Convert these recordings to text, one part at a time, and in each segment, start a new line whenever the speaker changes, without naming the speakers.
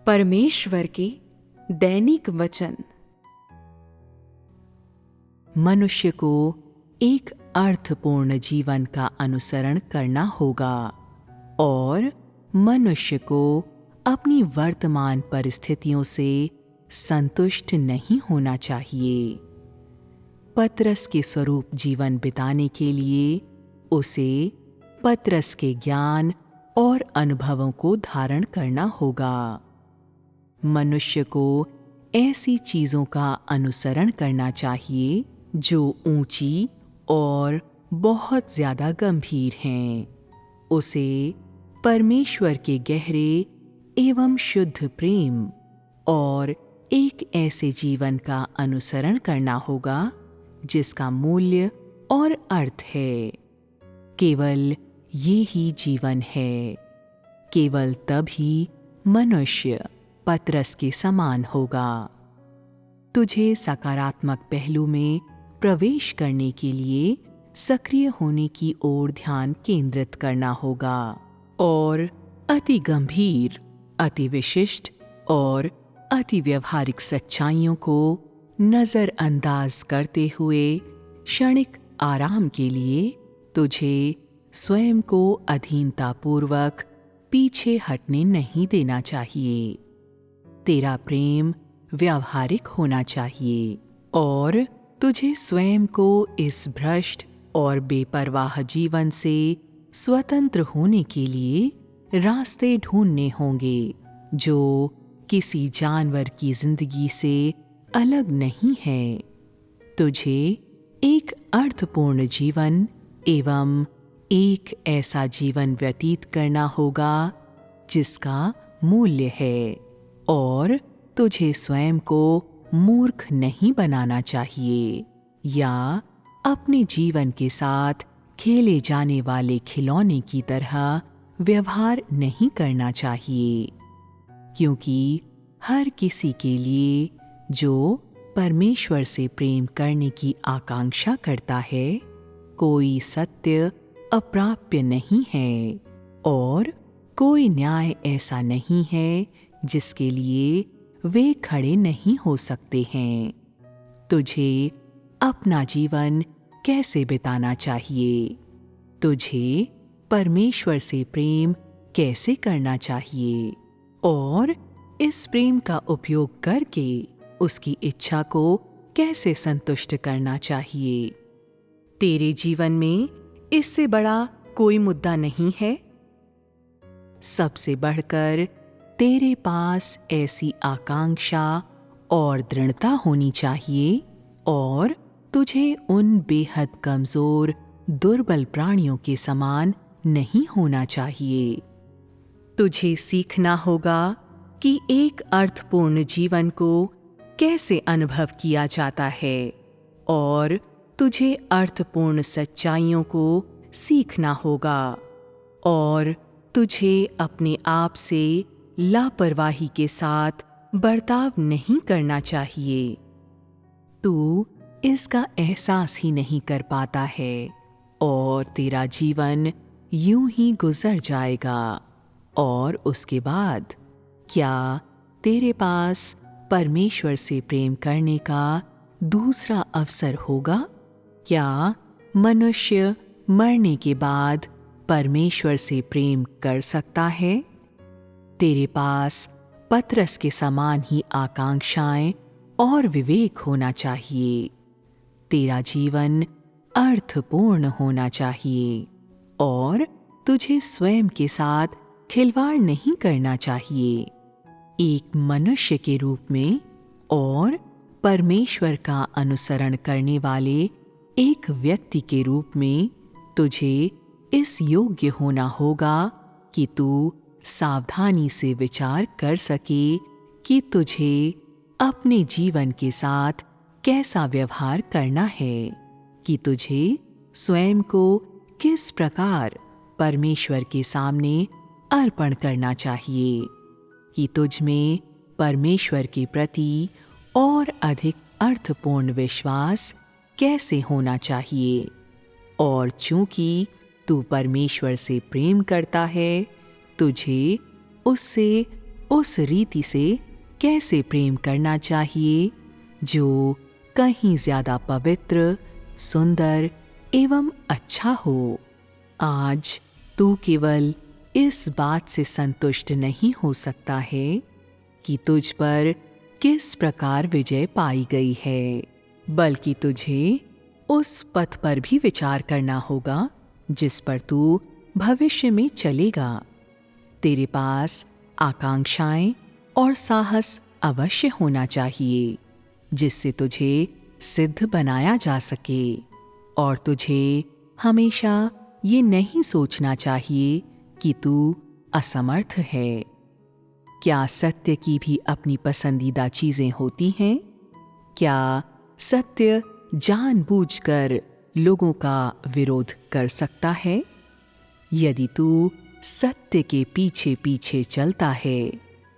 परमेश्वर के दैनिक वचन।
मनुष्य को एक अर्थपूर्ण जीवन का अनुसरण करना होगा और मनुष्य को अपनी वर्तमान परिस्थितियों से संतुष्ट नहीं होना चाहिए। पतरस के स्वरूप जीवन बिताने के लिए उसे पतरस के ज्ञान और अनुभवों को धारण करना होगा। मनुष्य को ऐसी चीजों का अनुसरण करना चाहिए जो ऊंची और बहुत ज्यादा गंभीर हैं। उसे परमेश्वर के गहरे एवं शुद्ध प्रेम और एक ऐसे जीवन का अनुसरण करना होगा जिसका मूल्य और अर्थ है। केवल ये ही जीवन है। केवल तभी मनुष्य पतरस के समान होगा। तुझे सकारात्मक पहलू में प्रवेश करने के लिए सक्रिय होने की ओर ध्यान केंद्रित करना होगा और अति गंभीर, अति विशिष्ट और अति व्यवहारिक सच्चाइयों को नजरअंदाज करते हुए क्षणिक आराम के लिए तुझे स्वयं को अधीनतापूर्वक पीछे हटने नहीं देना चाहिए। तेरा प्रेम व्यावहारिक होना चाहिए और तुझे स्वयं को इस भ्रष्ट और बेपरवाह जीवन से स्वतंत्र होने के लिए रास्ते ढूंढने होंगे जो किसी जानवर की जिंदगी से अलग नहीं है। तुझे एक अर्थपूर्ण जीवन एवं एक ऐसा जीवन व्यतीत करना होगा जिसका मूल्य है और तुझे स्वयं को मूर्ख नहीं बनाना चाहिए या अपने जीवन के साथ खेले जाने वाले खिलौने की तरह व्यवहार नहीं करना चाहिए, क्योंकि हर किसी के लिए जो परमेश्वर से प्रेम करने की आकांक्षा करता है, कोई सत्य अप्राप्य नहीं है और कोई न्याय ऐसा नहीं है जिसके लिए वे खड़े नहीं हो सकते हैं। तुझे अपना जीवन कैसे बिताना चाहिए? तुझे परमेश्वर से प्रेम कैसे करना चाहिए और इस प्रेम का उपयोग करके उसकी इच्छा को कैसे संतुष्ट करना चाहिए? तेरे जीवन में इससे बड़ा कोई मुद्दा नहीं है। सबसे बढ़कर तेरे पास ऐसी आकांक्षा और दृढ़ता होनी चाहिए और तुझे उन बेहद कमजोर, दुर्बल प्राणियों के समान नहीं होना चाहिए। तुझे सीखना होगा कि एक अर्थपूर्ण जीवन को कैसे अनुभव किया जाता है और तुझे अर्थपूर्ण सच्चाइयों को सीखना होगा और तुझे अपने आप से लापरवाही के साथ बर्ताव नहीं करना चाहिए। तू इसका एहसास ही नहीं कर पाता है और तेरा जीवन यूं ही गुजर जाएगा और उसके बाद क्या तेरे पास परमेश्वर से प्रेम करने का दूसरा अवसर होगा? क्या मनुष्य मरने के बाद परमेश्वर से प्रेम कर सकता है? तेरे पास पतरस के समान ही आकांक्षाएं और विवेक होना चाहिए। तेरा जीवन अर्थपूर्ण होना चाहिए और तुझे स्वयं के साथ खिलवाड़ नहीं करना चाहिए। एक मनुष्य के रूप में और परमेश्वर का अनुसरण करने वाले एक व्यक्ति के रूप में तुझे इस योग्य होना होगा कि तू सावधानी से विचार कर सके कि तुझे अपने जीवन के साथ कैसा व्यवहार करना है, कि तुझे स्वयं को किस प्रकार परमेश्वर के सामने अर्पण करना चाहिए, कि तुझ में परमेश्वर के प्रति और अधिक अर्थपूर्ण विश्वास कैसे होना चाहिए। और चूंकि तू परमेश्वर से प्रेम करता है, तुझे उससे उस रीति से कैसे प्रेम करना चाहिए जो कहीं ज्यादा पवित्र, सुंदर एवं अच्छा हो। आज तू केवल इस बात से संतुष्ट नहीं हो सकता है कि तुझ पर किस प्रकार विजय पाई गई है, बल्कि तुझे उस पथ पर भी विचार करना होगा जिस पर तू भविष्य में चलेगा। तेरे पास आकांक्षाएं और साहस अवश्य होना चाहिए जिससे तुझे सिद्ध बनाया जा सके, और तुझे हमेशा ये नहीं सोचना चाहिए कि तू असमर्थ है। क्या सत्य की भी अपनी पसंदीदा चीजें होती हैं? क्या सत्य जानबूझकर लोगों का विरोध कर सकता है? यदि तू सत्य के पीछे पीछे चलता है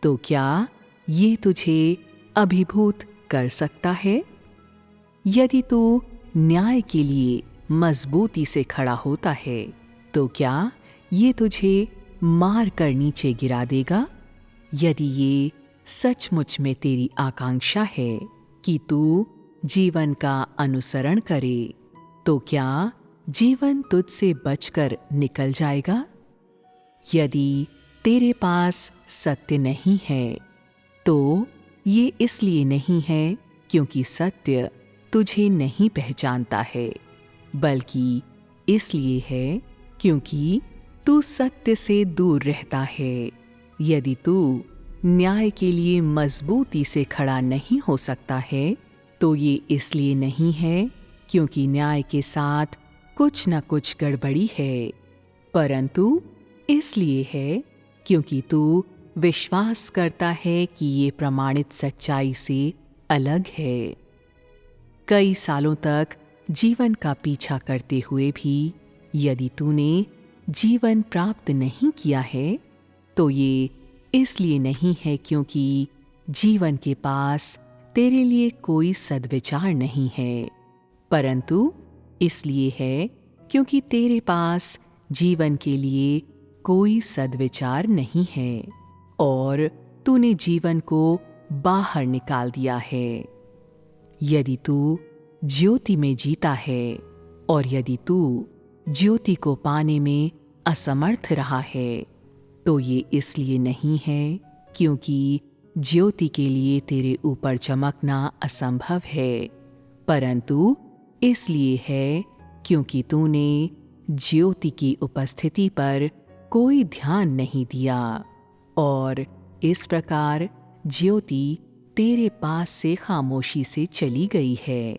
तो क्या ये तुझे अभिभूत कर सकता है? यदि तू न्याय के लिए मजबूती से खड़ा होता है तो क्या ये तुझे मार कर नीचे गिरा देगा? यदि ये सचमुच में तेरी आकांक्षा है कि तू जीवन का अनुसरण करे तो क्या जीवन तुझसे बचकर निकल जाएगा? यदि तेरे पास सत्य नहीं है तो ये इसलिए नहीं है क्योंकि सत्य तुझे नहीं पहचानता है, बल्कि इसलिए है क्योंकि तू सत्य से दूर रहता है। यदि तू न्याय के लिए मजबूती से खड़ा नहीं हो सकता है तो ये इसलिए नहीं है क्योंकि न्याय के साथ कुछ न कुछ गड़बड़ी है, परंतु इसलिए है क्योंकि तू विश्वास करता है कि ये प्रमाणित सच्चाई से अलग है। कई सालों तक जीवन का पीछा करते हुए भी यदि तूने जीवन प्राप्त नहीं किया है तो ये इसलिए नहीं है क्योंकि जीवन के पास तेरे लिए कोई सद्विचार नहीं है, परंतु इसलिए है क्योंकि तेरे पास जीवन के लिए कोई सद्विचार नहीं है और तूने जीवन को बाहर निकाल दिया है। यदि तू ज्योति में जीता है और यदि तू ज्योति को पाने में असमर्थ रहा है तो ये इसलिए नहीं है क्योंकि ज्योति के लिए तेरे ऊपर चमकना असंभव है, परंतु इसलिए है क्योंकि तूने ज्योति की उपस्थिति पर कोई ध्यान नहीं दिया और इस प्रकार ज्योति तेरे पास से खामोशी से चली गई है।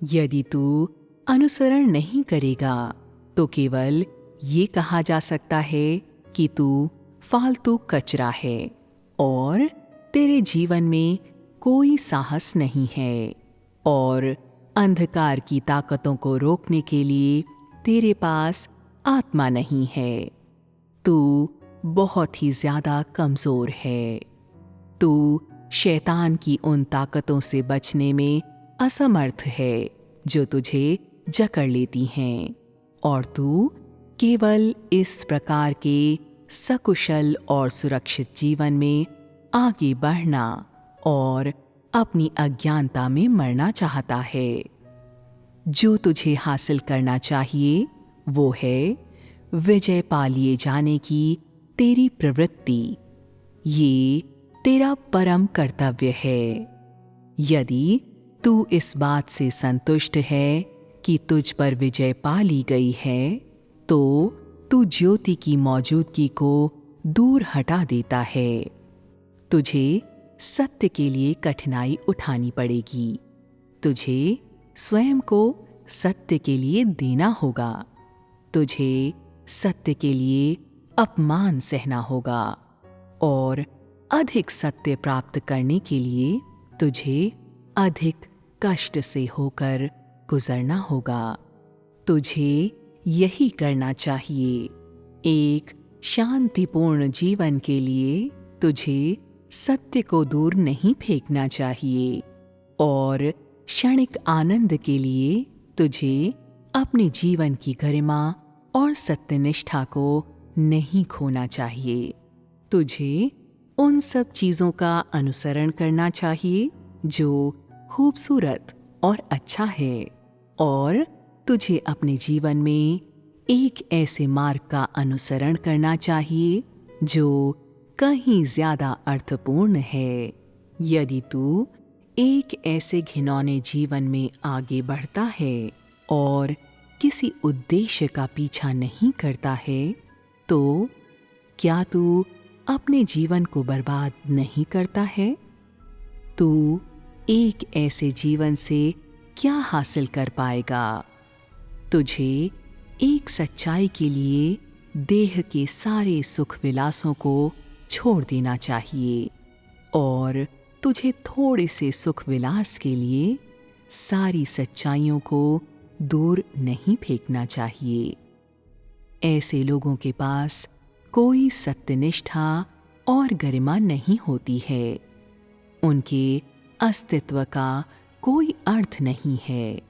यदि तू अनुसरण नहीं करेगा तो केवल ये कहा जा सकता है कि तू फालतू कचरा है और तेरे जीवन में कोई साहस नहीं है और अंधकार की ताकतों को रोकने के लिए तेरे पास आत्मा नहीं है। तू बहुत ही ज्यादा कमजोर है। तू शैतान की उन ताकतों से बचने में असमर्थ है जो तुझे जकड़ लेती हैं और तू केवल इस प्रकार के सकुशल और सुरक्षित जीवन में आगे बढ़ना और अपनी अज्ञानता में मरना चाहता है। जो तुझे हासिल करना चाहिए वो है विजय पा लिए जाने की तेरी प्रवृत्ति। ये तेरा परम कर्तव्य है। यदि तू इस बात से संतुष्ट है कि तुझ पर विजय पा ली गई है तो तू ज्योति की मौजूदगी को दूर हटा देता है। तुझे सत्य के लिए कठिनाई उठानी पड़ेगी। तुझे स्वयं को सत्य के लिए देना होगा। तुझे सत्य के लिए अपमान सहना होगा और अधिक सत्य प्राप्त करने के लिए तुझे अधिक कष्ट से होकर गुजरना होगा। तुझे यही करना चाहिए। एक शांतिपूर्ण जीवन के लिए तुझे सत्य को दूर नहीं फेंकना चाहिए और क्षणिक आनंद के लिए तुझे अपने जीवन की गरिमा और सत्यनिष्ठा को नहीं खोना चाहिए। तुझे उन सब चीज़ों का अनुसरण करना चाहिए जो खूबसूरत और अच्छा है, और तुझे अपने जीवन में एक ऐसे मार्ग का अनुसरण करना चाहिए जो कहीं ज्यादा अर्थपूर्ण है। यदि तू एक ऐसे घिनौने जीवन में आगे बढ़ता है और किसी उद्देश्य का पीछा नहीं करता है, तो क्या तू अपने जीवन को बर्बाद नहीं करता है? तू एक ऐसे जीवन से क्या हासिल कर पाएगा? तुझे एक सच्चाई के लिए देह के सारे सुख विलासों को छोड़ देना चाहिए और तुझे थोड़े से सुख विलास के लिए सारी सच्चाइयों को दूर नहीं फेंकना चाहिए। ऐसे लोगों के पास कोई सत्यनिष्ठा और गरिमा नहीं होती है। उनके अस्तित्व का कोई अर्थ नहीं है।